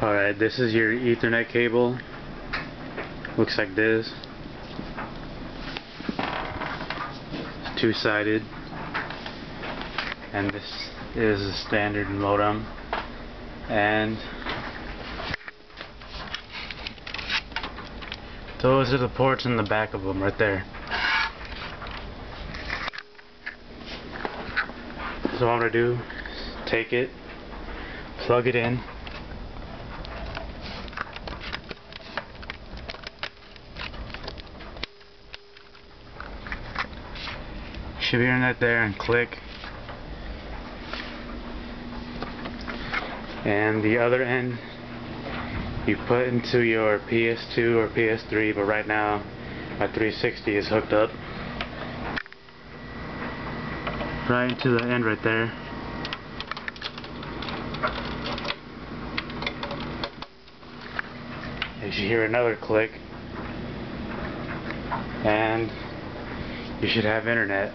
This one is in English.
Alright, this is your Ethernet cable. Looks like this. It's two-sided. And this is a standard modem. And those are the ports in the back of them right there. So what I'm going to do is take it, plug it in, should be in that there, and click, and the other end you put into your PS2 or PS3, but right now my 360 is hooked up right into the end right there. You should hear another click and you should have internet.